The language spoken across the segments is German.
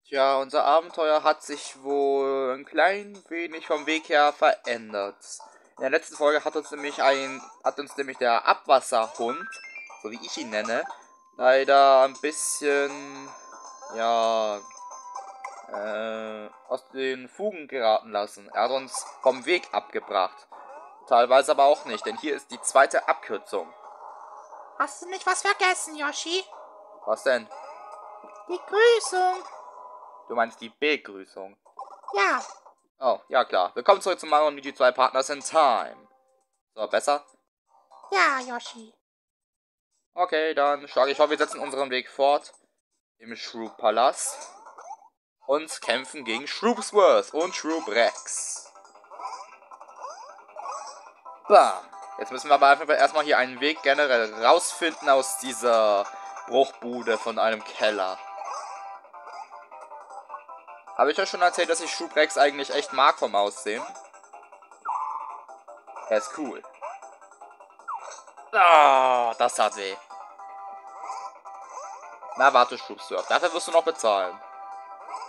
Tja, unser Abenteuer hat sich wohl ein klein wenig vom Weg her verändert. In der letzten Folge hat uns nämlich der Abwasserhund, so wie ich ihn nenne, leider ein bisschen, ja, aus den Fugen geraten lassen. Er hat uns vom Weg abgebracht. Teilweise aber auch nicht, denn hier ist die zweite Abkürzung. Hast du nicht was vergessen, Yoshi? Was denn? Die Grüßung. Du meinst die Begrüßung? Ja. Oh, ja klar. Willkommen zurück zu Mario und Luigi 2 Partners in Time. So, besser? Ja, Yoshi. Okay, dann schlage ich vor, wir setzen unseren Weg fort im Shroop-Palast und kämpfen gegen Shroopsworth und Shroop-Rex. Bam. Jetzt müssen wir aber einfach erstmal hier einen Weg generell rausfinden aus dieser Bruchbude von einem Keller. Habe ich euch schon erzählt, dass ich Shroop-Rex eigentlich echt mag vom Aussehen? Er ist cool. Ah, das tat weh. Na, warte, Shroopsworth. Dafür wirst du noch bezahlen.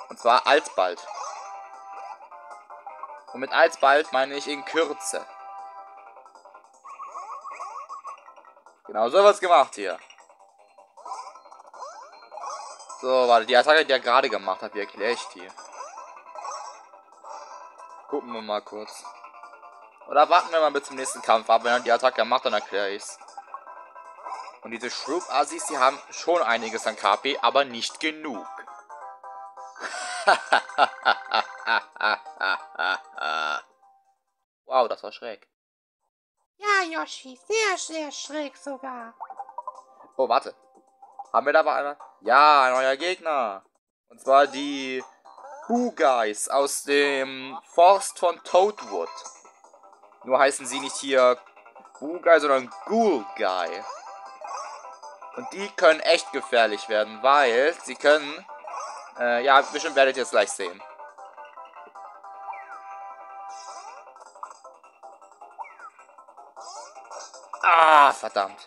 Und zwar alsbald. Und mit alsbald meine ich in Kürze. Genau so wird's gemacht hier. So, warte, die Attacke, die er gerade gemacht hat, wie erkläre ich die? Gucken wir mal kurz. Oder warten wir mal bis zum nächsten Kampf ab. Wenn er die Attacke macht, dann erkläre ich's. Und diese Shroop-Assis, die haben schon einiges an KP, aber nicht genug. Wow, das war schräg. Ja, Yoshi. Sehr, sehr schräg sogar. Oh, warte. Haben wir da aber einer? Ja, ein neuer Gegner. Und zwar die Boo Guys aus dem Forst von Toadwood. Nur heißen sie nicht hier Boo Guy, sondern Ghoul Guy. Und die können echt gefährlich werden, weil sie können... ja, bestimmt werdet ihr es gleich sehen. Ah, verdammt.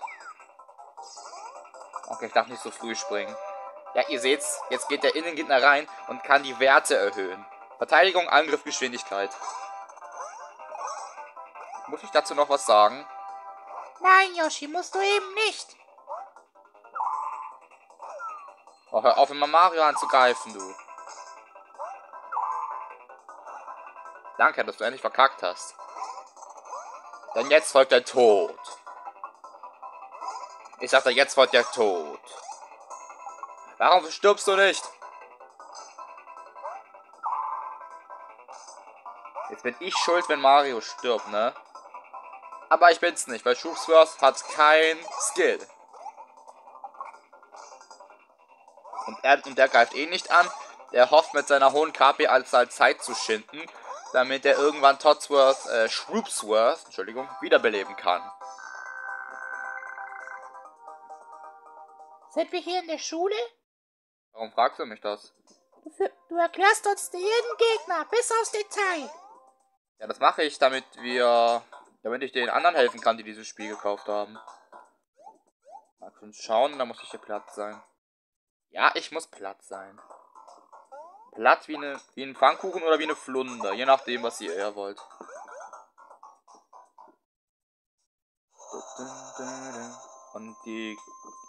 Okay, ich darf nicht so früh springen. Ja, ihr seht's, jetzt geht der Innengegner rein und kann die Werte erhöhen. Verteidigung, Angriff, Geschwindigkeit. Muss ich dazu noch was sagen? Nein, Yoshi, musst du eben nicht. Oh, hör auf, immer Mario anzugreifen, du. Danke, dass du endlich verkackt hast. Denn jetzt folgt der Tod. Ich sagte, jetzt folgt der Tod. Warum stirbst du nicht? Jetzt bin ich schuld, wenn Mario stirbt, ne? Aber ich bin's nicht, weil Shroopsworth hat kein Skill. Und der greift eh nicht an. Der hofft mit seiner hohen KP als Zeit zu schinden, damit er irgendwann Shroopsworth, Entschuldigung, wiederbeleben kann. Sind wir hier in der Schule? Warum fragst du mich das? Du erklärst uns jeden Gegner bis aufs Detail. Ja, das mache ich, damit ich den anderen helfen kann, die dieses Spiel gekauft haben. Mal kurz schauen, da muss ich hier platt sein. Ja, ich muss platt sein. Platt wie ein Pfannkuchen oder wie eine Flunder, je nachdem, was ihr eher wollt. Und die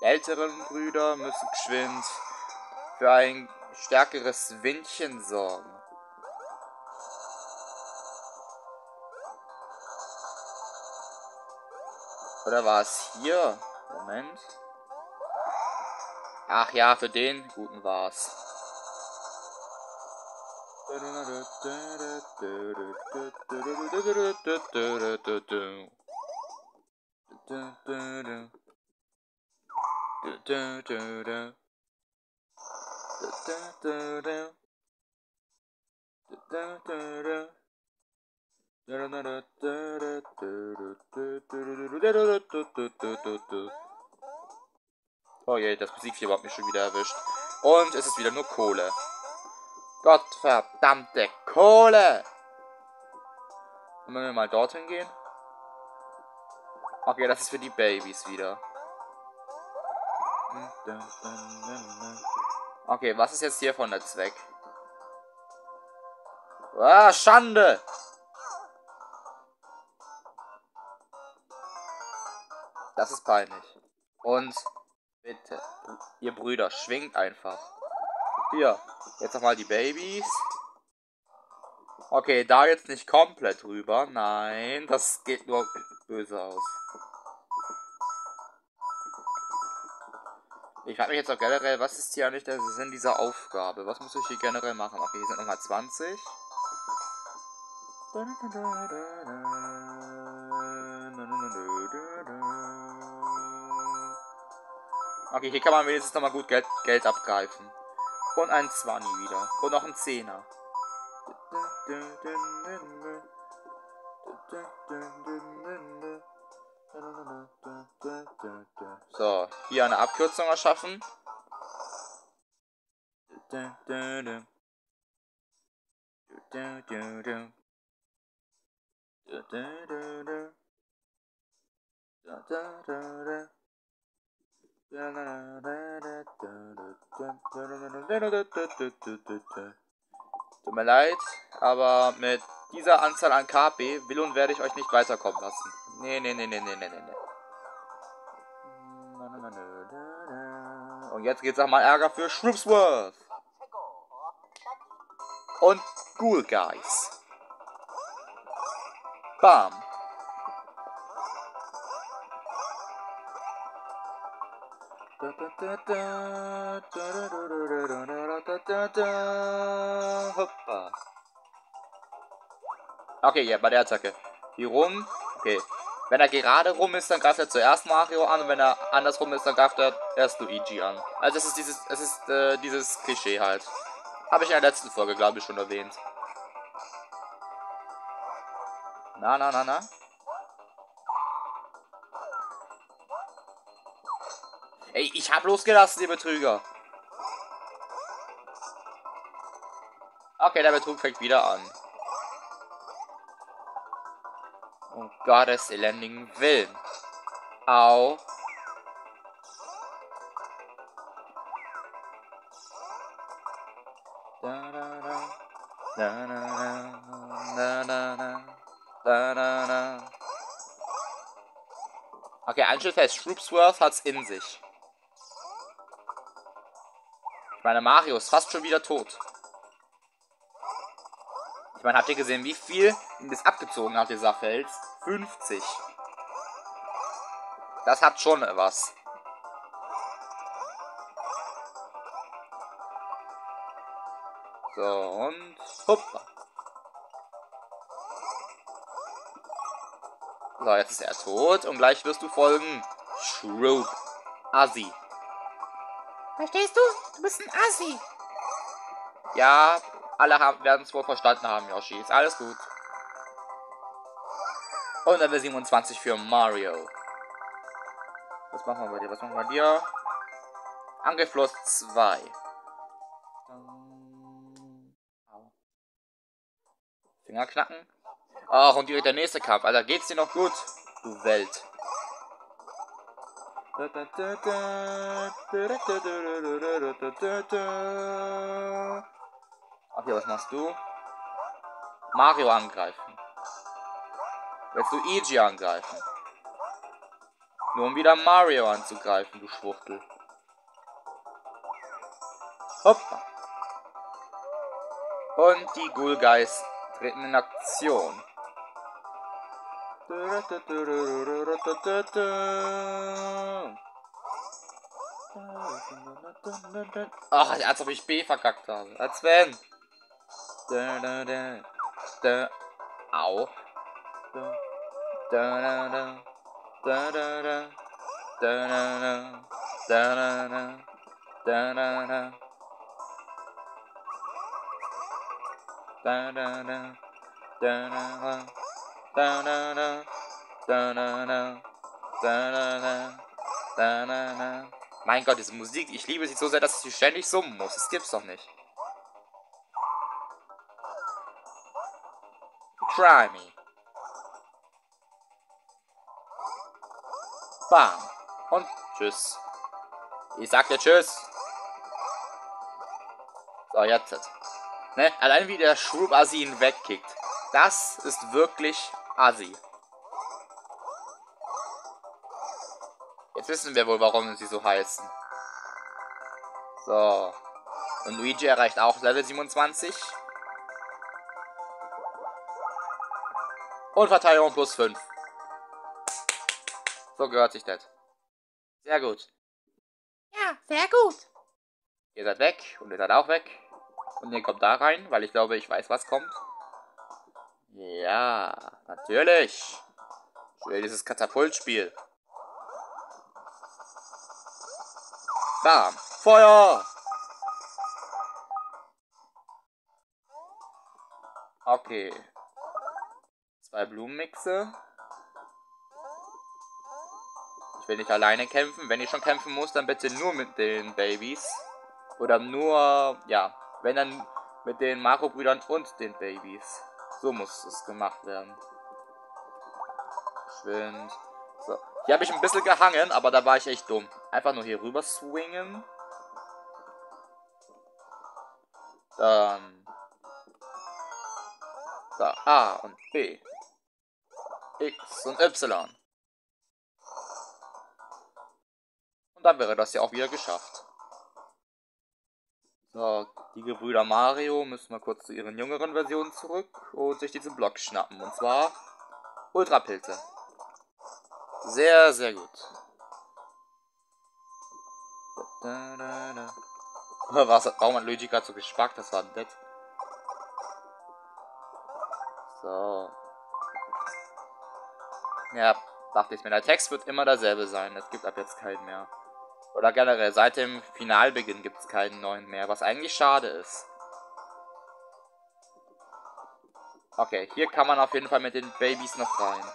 älteren Brüder müssen geschwind für ein stärkeres Windchen sorgen. Oder war es hier? Moment. Ach ja, für den guten war's. Oh je, das Musikfieber hat mich schon wieder erwischt. Und es ist wieder nur Kohle. Gottverdammte Kohle! Und wenn wir mal dorthin gehen? Okay, das ist für die Babys wieder. Okay, was ist jetzt hier von der Zweck? Ah, Schande! Das ist peinlich. Und bitte, ihr Brüder, schwingt einfach. Hier, jetzt nochmal die Babys. Okay, da jetzt nicht komplett rüber. Nein, das geht nur böse aus. Ich frage mich jetzt auch generell, was ist hier eigentlich der Sinn dieser Aufgabe? Was muss ich hier generell machen? Okay, hier sind nochmal 20. Okay, hier kann man wenigstens nochmal gut Geld abgreifen. Und ein 20 wieder. Und noch ein 10er. So, hier eine Abkürzung erschaffen. Tut mir leid, aber mit dieser Anzahl an KP will und werde ich euch nicht weiterkommen lassen. Nee. Und jetzt geht's auch mal Ärger für Shrewsworth. Und Ghoul Guys. Bam. Hoppa. Okay, ja, bei der Attacke. Hier rum. Okay. Wenn er gerade rum ist, dann greift er zuerst Mario an. Und wenn er andersrum ist, dann greift er erst Luigi an. Also es ist dieses Klischee halt. Habe ich in der letzten Folge, glaube ich, schon erwähnt. Na. Ey, ich hab losgelassen, ihr Betrüger. Okay, der Betrug fängt wieder an. Um Gottes elendigen Willen. Au. Okay, Einstellfest. Shrewsworth hat's in sich. Ich meine, Mario ist fast schon wieder tot. Ich meine, habt ihr gesehen, wie viel ihm das abgezogen hat, dieser Fels? 50. Das hat schon was. So, und hoppa. So, jetzt ist er tot und gleich wirst du folgen. Shroop. Assi. Verstehst du? Du bist ein Assi. Ja, alle werden es wohl verstanden haben, Yoshi. Ist alles gut. Und Level 27 für Mario. Was machen wir bei dir? Angriffslos 2. Finger knacken. Ach, und direkt der nächste Kampf. Alter, geht's dir noch gut? Du Welt. Ach ja, was machst du? Mario angreifen. Willst du Luigi angreifen? Nur um wieder Mario anzugreifen, du Schwuchtel. Hoppa. Und die Ghoul Guys treten in Aktion. Ach, als ob ich B verkackt habe. Als wenn. Au. Mein Gott, diese Musik, ich liebe sie so sehr, dass ich sie ständig summen muss. Das gibt's doch nicht. Try me. Bam. Und tschüss. Ich sag dir tschüss. So, jetzt. Ne? Allein wie der Shroom-Assi ihn wegkickt. Das ist wirklich Assi. Jetzt wissen wir wohl, warum sie so heißen. So. Und Luigi erreicht auch Level 27. Und Verteidigung plus 5. So gehört sich das. Sehr gut. Ja, sehr gut. Ihr seid weg und ihr seid auch weg. Und ihr kommt da rein, weil ich glaube, ich weiß, was kommt. Ja, natürlich. Schon dieses Katapultspiel. Bam. Feuer! Okay. 2 Blumenmixe. Ich will nicht alleine kämpfen. Wenn ich schon kämpfen muss, dann bitte nur mit den Babys. Oder nur, ja, wenn dann mit den Mario-Brüdern und den Babys. So muss es gemacht werden. Schwind. So. Hier habe ich ein bisschen gehangen, aber da war ich echt dumm. Einfach nur hier rüber swingen. Dann. Da A und B. X und Y. Und dann wäre das ja auch wieder geschafft. So, die Gebrüder Mario müssen mal kurz zu ihren jüngeren Versionen zurück und sich diesen Block schnappen. Und zwar Ultrapilze. Sehr, sehr gut. Warum hat Luigi gerade so gespackt? Das war nett. So. Ja, dachte ich mir. Der Text wird immer derselbe sein. Es gibt ab jetzt keinen mehr. Oder generell, seit dem Finalbeginn gibt es keinen neuen mehr. Was eigentlich schade ist. Okay, hier kann man auf jeden Fall mit den Babys noch rein.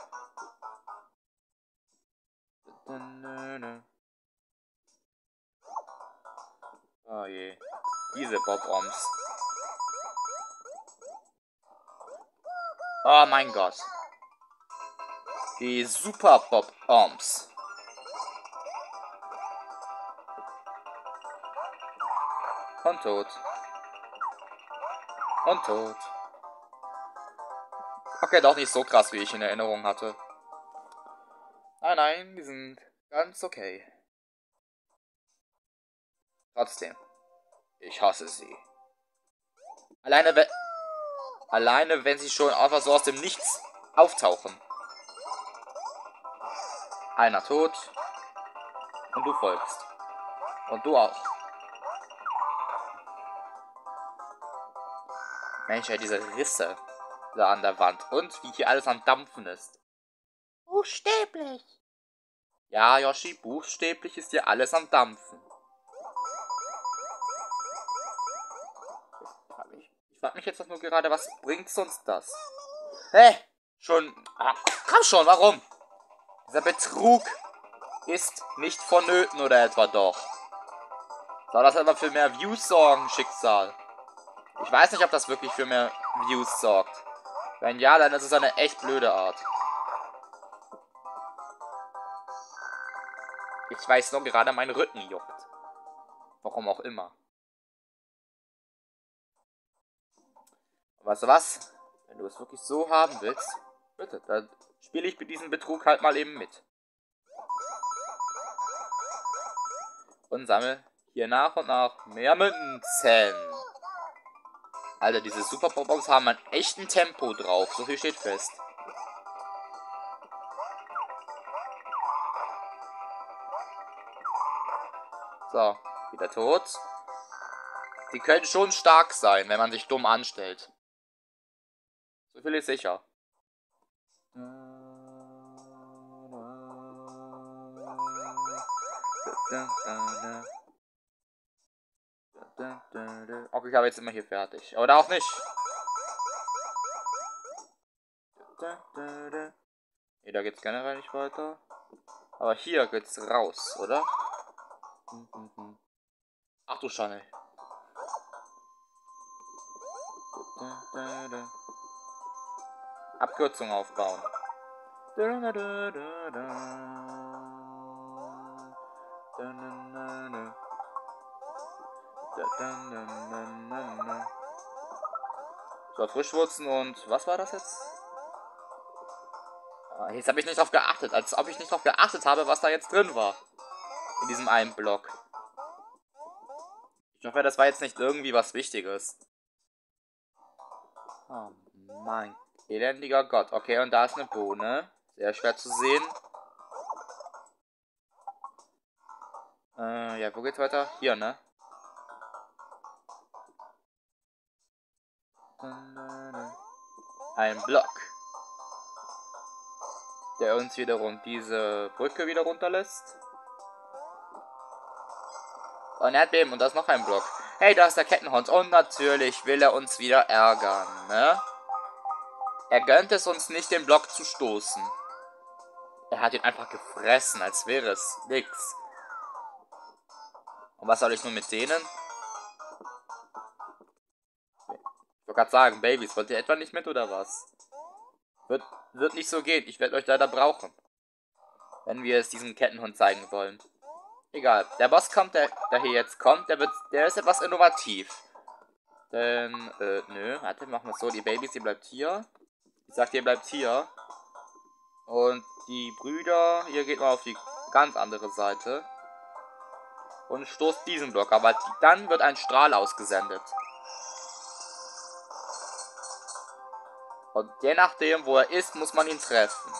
Oh je. Diese Bob-Oms. Oh mein Gott. Die Super Bob-Oms. Und tot. Und tot. Okay, doch nicht so krass, wie ich in Erinnerung hatte. Nein, nein, die sind ganz okay. Trotzdem. Ich hasse sie. Alleine wenn sie schon einfach so aus dem Nichts auftauchen. Einer tot. Und du folgst. Und du auch. Mensch, ey, diese Risse da an der Wand. Und wie hier alles am Dampfen ist. Buchstäblich. Ja, Yoshi, buchstäblich ist hier alles am Dampfen. Ich frag mich jetzt nur gerade, was bringt uns das? Hä? Schon. Ah, komm schon, warum? Dieser Betrug ist nicht vonnöten oder etwa doch. Soll das aber für mehr Views sorgen, Schicksal? Ich weiß nicht, ob das wirklich für mehr Views sorgt. Wenn ja, dann ist es eine echt blöde Art. Ich weiß nur gerade, mein Rücken juckt. Warum auch immer. Weißt du was? Wenn du es wirklich so haben willst, bitte, dann spiele ich mit diesem Betrug halt mal eben mit. Und sammle hier nach und nach mehr Münzen. Alter, diese Super Bob-Oms haben ein echten Tempo drauf. So viel steht fest. So, wieder tot. Die können schon stark sein, wenn man sich dumm anstellt. So viel ist sicher. Okay, ich habe jetzt immer hier fertig. Oder auch nicht. Nee, da geht's generell nicht weiter. Aber hier geht's raus, oder? Ach du Schande. Abkürzung aufbauen. So, Frischwurzen und was war das jetzt? Jetzt habe ich nicht drauf geachtet, als ob ich nicht drauf geachtet habe, was da jetzt drin war. In diesem einen Block. Ich hoffe, das war jetzt nicht irgendwie was Wichtiges. Oh mein elendiger Gott. Okay, und da ist eine Bohne. Sehr schwer zu sehen. Ja, wo geht's weiter? Hier, ne? Ein Block, der uns wiederum diese Brücke wieder runterlässt. Ein Erdbeben und da ist noch ein Block. Hey, da ist der Kettenhund. Und natürlich will er uns wieder ärgern, ne? Er gönnt es uns nicht, den Block zu stoßen. Er hat ihn einfach gefressen, als wäre es nix. Und was soll ich nun mit denen? Ich wollte gerade sagen, Babys, wollt ihr etwa nicht mit oder was? Wird nicht so gehen. Ich werde euch leider brauchen. Wenn wir es diesem Kettenhund zeigen wollen. Egal. Der Boss kommt, der hier jetzt kommt, der ist etwas innovativ. Denn, nö, warte, machen wir es so. Die Babys, die bleibt hier. Ich sag, ihr bleibt hier. Und die Brüder, ihr geht mal auf die ganz andere Seite. Und stoßt diesen Block. Aber dann wird ein Strahl ausgesendet. Und je nachdem, wo er ist, muss man ihn treffen.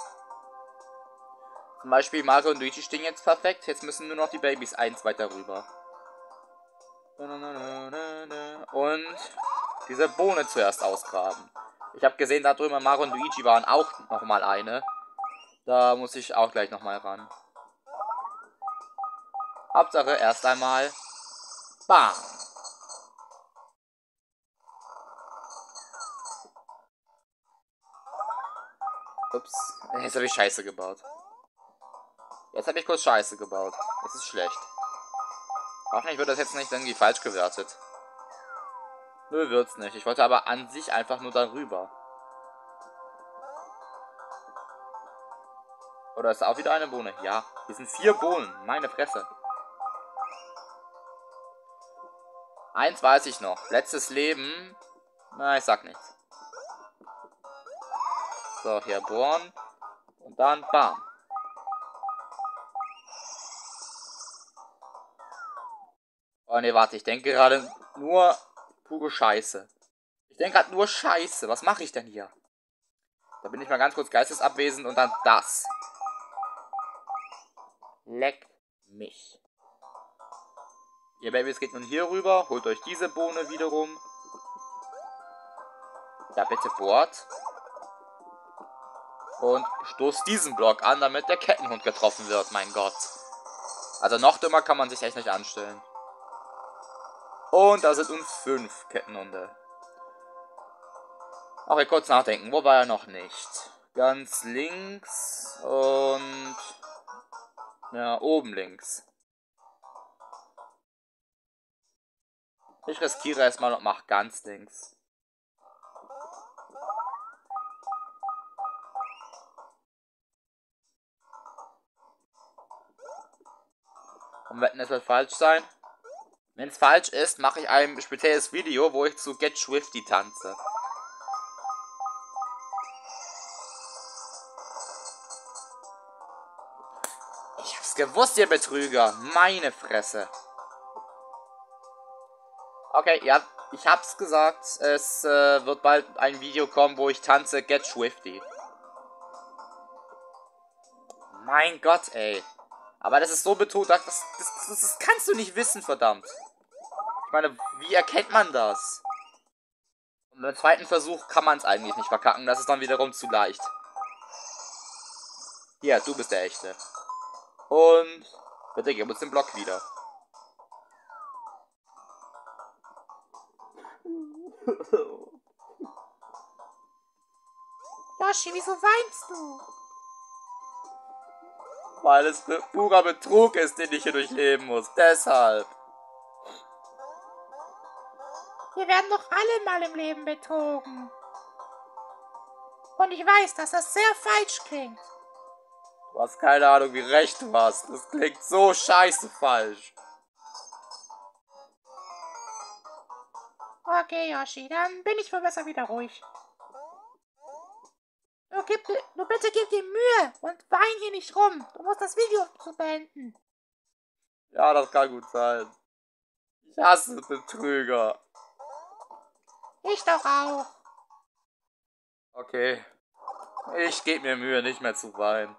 Zum Beispiel Mario und Luigi stehen jetzt perfekt. Jetzt müssen nur noch die Babys eins weiter rüber. Und diese Bohne zuerst ausgraben. Ich habe gesehen, da drüben Mario und Luigi waren auch nochmal eine. Da muss ich auch gleich nochmal ran. Hauptsache erst einmal. Bam! Ups, jetzt habe ich Scheiße gebaut. Jetzt habe ich kurz Scheiße gebaut. Das ist schlecht. Hoffentlich wird das jetzt nicht irgendwie falsch gewertet. Nö, wird's nicht. Ich wollte aber an sich einfach nur darüber. Oder ist da auch wieder eine Bohne? Ja, hier sind 4 Bohnen. Meine Fresse. Eins weiß ich noch. Letztes Leben. Na, ich sag nichts. So, hier bohren. Und dann bam. Oh ne, warte. Ich denke gerade nur pure Scheiße. Ich denke gerade nur Scheiße. Was mache ich denn hier? Da bin ich mal ganz kurz geistesabwesend und dann das. Leck mich. Ihr Babys geht nun hier rüber. Holt euch diese Bohne wiederum. Ja, bitte bohrt. Und stoßt diesen Block an, damit der Kettenhund getroffen wird. Mein Gott. Also noch dümmer kann man sich echt nicht anstellen. Und da sind nun 5 Kettenhunde. Auch hier kurz nachdenken. Wo war er noch nicht? Ganz links und... ja, oben links. Ich riskiere erstmal und mache ganz links. Und wetten, es wird falsch sein? Wenn es falsch ist, mache ich ein spezielles Video, wo ich zu Get Swifty tanze. Ich hab's gewusst, ihr Betrüger. Meine Fresse. Okay, ja, ich hab's gesagt. Es wird bald ein Video kommen, wo ich tanze Get Swifty. Mein Gott, ey. Aber das ist so betont, das kannst du nicht wissen, verdammt. Ich meine, wie erkennt man das? Und beim zweiten Versuch kann man es eigentlich nicht verkacken. Das ist dann wiederum zu leicht. Ja, du bist der Echte. Und bitte gib uns den Block wieder. Yoshi, wieso weinst du? Weil es purer Betrug ist, den ich hier durchleben muss. Deshalb. Wir werden doch alle mal im Leben betrogen. Und ich weiß, dass das sehr falsch klingt. Du hast keine Ahnung, wie recht du hast. Das klingt so scheiße falsch. Okay, Yoshi, dann bin ich wohl besser wieder ruhig. Du bitte gib dir Mühe und wein hier nicht rum. Du musst das Video zu beenden. Ja, das kann gut sein. Ich hasse Betrüger. Ich doch auch. Okay. Ich gebe mir Mühe, nicht mehr zu weinen.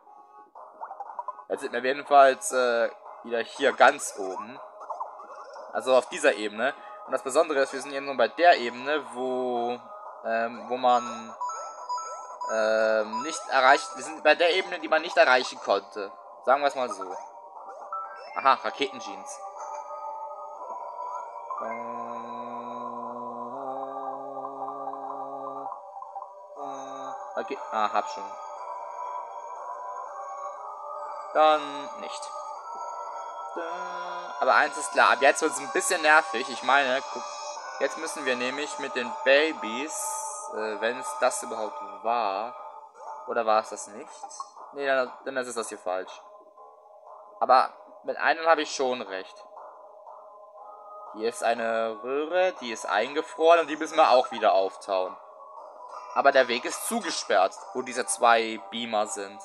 Jetzt sind wir jedenfalls wieder hier ganz oben. Also auf dieser Ebene. Und das Besondere ist, wir sind eben nur bei der Ebene, wo man nicht erreicht. Wir sind bei der Ebene, die man nicht erreichen konnte. Sagen wir es mal so. Aha, Raketenjeans. Okay, hab schon. Dann nicht. Aber eins ist klar, ab jetzt wird es ein bisschen nervig. Ich meine, guck, jetzt müssen wir nämlich mit den Babys, wenn es das überhaupt war, oder war es das nicht? Nee, dann ist das hier falsch. Aber mit einem habe ich schon recht. Hier ist eine Röhre, die ist eingefroren und die müssen wir auch wieder auftauen. Aber der Weg ist zugesperrt, wo diese zwei Beamer sind.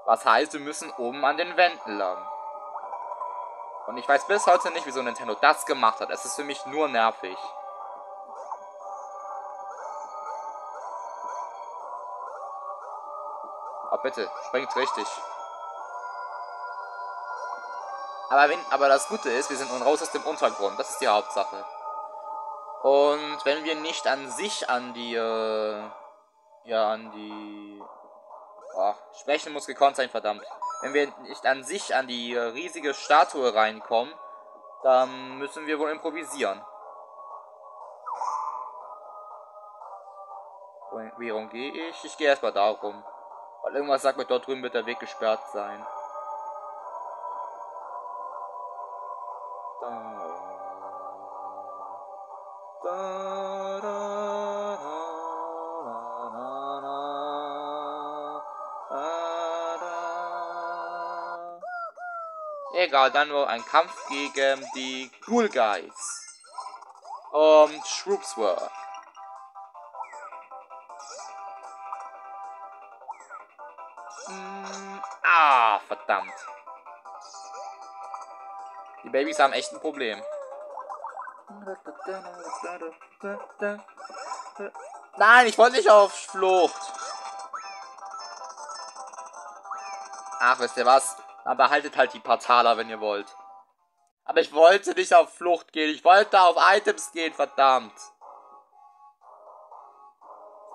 Was heißt, wir müssen oben an den Wänden lang. Und ich weiß bis heute nicht, wieso Nintendo das gemacht hat. Es ist für mich nur nervig. Oh, bitte, springt richtig. Aber das Gute ist, wir sind nun raus aus dem Untergrund. Das ist die Hauptsache. Und wenn wir nicht an sich an die... Oh, sprechen muss gekonnt sein, verdammt. Wenn wir nicht an sich an die riesige Statue reinkommen, dann müssen wir wohl improvisieren. Wie rum gehe ich? Ich gehe erstmal da rum. Weil irgendwas sagt mir, dort drüben wird der Weg gesperrt sein. Egal, dann nur ein Kampf gegen die Ghoul Guys. Und Shroopsworth. Verdammt. Die Babys haben echt ein Problem. Nein, ich wollte nicht auf Flucht. Ach, wisst ihr was? Dann behaltet halt die Partala, wenn ihr wollt. Aber ich wollte nicht auf Flucht gehen. Ich wollte auf Items gehen, verdammt.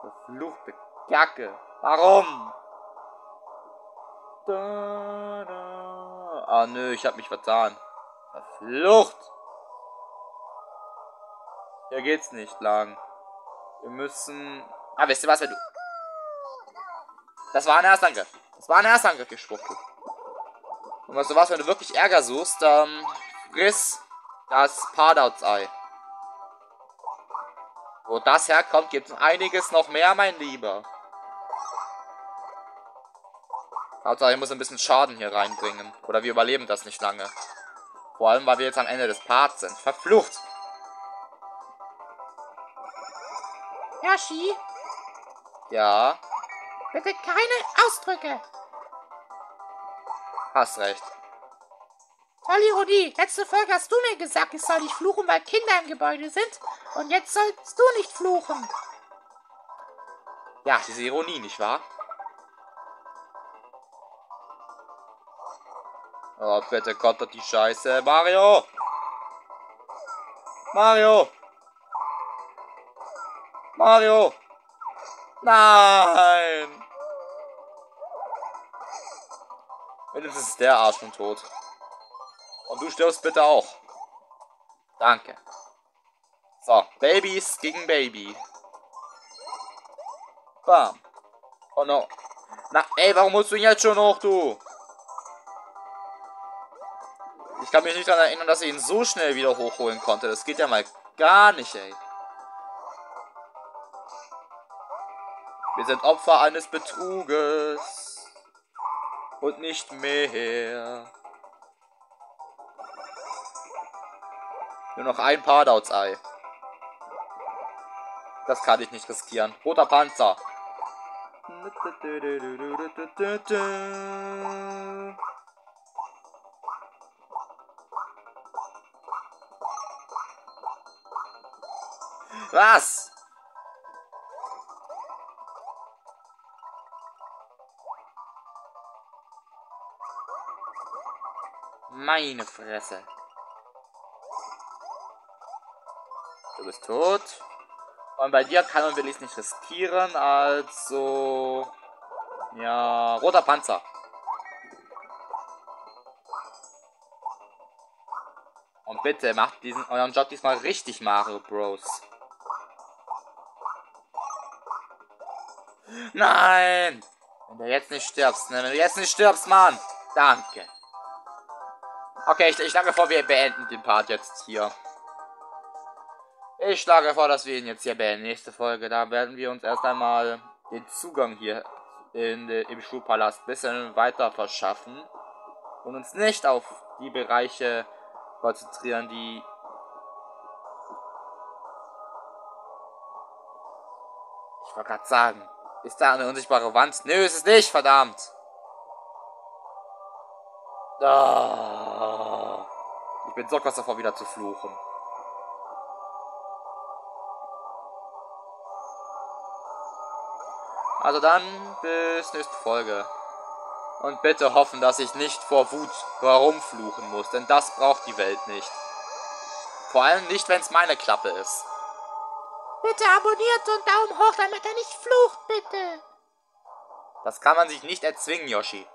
Verfluchte Kacke. Warum? Ah, nö, ich hab mich vertan. Verflucht. Hier geht's nicht lang. Wir müssen... wisst ihr was, wenn du... Das war ein Erstangriff. Das war ein Erstangriff, ihr Schwuchtel. Und weißt du was, wenn du wirklich Ärger suchst, dann friss das Pardouts-Ei. Wo das herkommt, gibt es einiges noch mehr, mein Lieber. Hauptsache, ich muss ein bisschen Schaden hier reinbringen. Oder wir überleben das nicht lange. Vor allem, weil wir jetzt am Ende des Parts sind. Verflucht! Yoshi? Ja? Bitte keine Ausdrücke. Hast recht. Tolle Ironie. Letzte Folge hast du mir gesagt, ich soll nicht fluchen, weil Kinder im Gebäude sind. Und jetzt sollst du nicht fluchen. Ja, diese Ironie, nicht wahr? Oh, bitte kontert die Scheiße. Mario! Mario! Mario! Nein! Mindestens ist der Arsch schon tot. Und du stirbst bitte auch. Danke. So, Babys gegen Baby. Bam. Oh no. Na, ey, warum musst du ihn jetzt schon hoch, du? Ich kann mich nicht daran erinnern, dass ich ihn so schnell wieder hochholen konnte. Das geht ja mal gar nicht, ey. Wir sind Opfer eines Betruges. Und nicht mehr. Nur noch ein Pardauts-Ei. Das kann ich nicht riskieren. Roter Panzer. Was? Meine Fresse. Du bist tot. Und bei dir kann und will ich es nicht riskieren, also... Ja, roter Panzer. Und bitte, macht euren Job diesmal richtig, Mario Bros. Nein! Wenn du jetzt nicht stirbst, ne? Wenn du jetzt nicht stirbst, Mann! Danke. Okay, ich schlage vor, wir beenden den Part jetzt hier. Ich schlage vor, dass wir ihn jetzt hier beenden. Nächste Folge, da werden wir uns erst einmal den Zugang hier im Schulpalast ein bisschen weiter verschaffen. Und uns nicht auf die Bereiche konzentrieren, die... Ich wollte gerade sagen, ist da eine unsichtbare Wand? Nö, ist es nicht, verdammt. Oh. Ich bin so kurz davor, wieder zu fluchen. Also dann, bis nächste Folge. Und bitte hoffen, dass ich nicht vor Wut herumfluchen muss, denn das braucht die Welt nicht. Vor allem nicht, wenn es meine Klappe ist. Bitte abonniert und Daumen hoch, damit er nicht flucht, bitte. Das kann man sich nicht erzwingen, Yoshi.